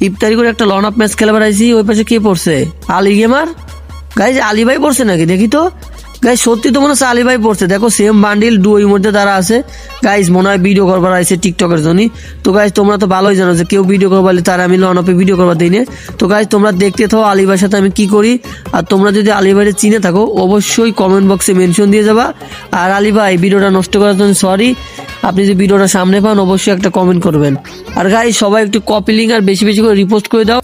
ইফতারি করে একটা লন আপ ম্যাচ খেলে বেড়াইছি। ওই পাশে কে পড়ছে? আলী গেমার। গাইজ আলী ভাই পড়ছে নাকি দেখি তো। গাইজ সত্যি তো মনে হচ্ছে আলী ভাই পড়ছে। দেখো সেম বান্ডিল ডুয়োর মধ্যে তারা আছে। গাইজ মনে হয় ভিডিও করবার আছে টিকটকের জন্য। তো গাইজ তোমরা তো ভালোই জানো যে কেউ ভিডিও করবার তার আমি লন আপে ভিডিও করবার দিই না। তো গাইজ তোমরা দেখতে থাকো আলী ভাইয়ের সাথে আমি কি করি। আর তোমরা যদি আলী ভাইয়ের চিনে থাকো অবশ্যই কমেন্ট বক্সে মেনশন দিয়ে যাবা। আর আলী ভাই ভিডিওটা নষ্ট করার জন্য সরি। আপনি যদি ভিডিওটা সামনে পান অবশ্যই একটা কমেন্ট করবেন। আর গাইজ সবাই একটু কপি লিঙ্ক আর বেশি বেশি করে রিপোস্ট করে দাও।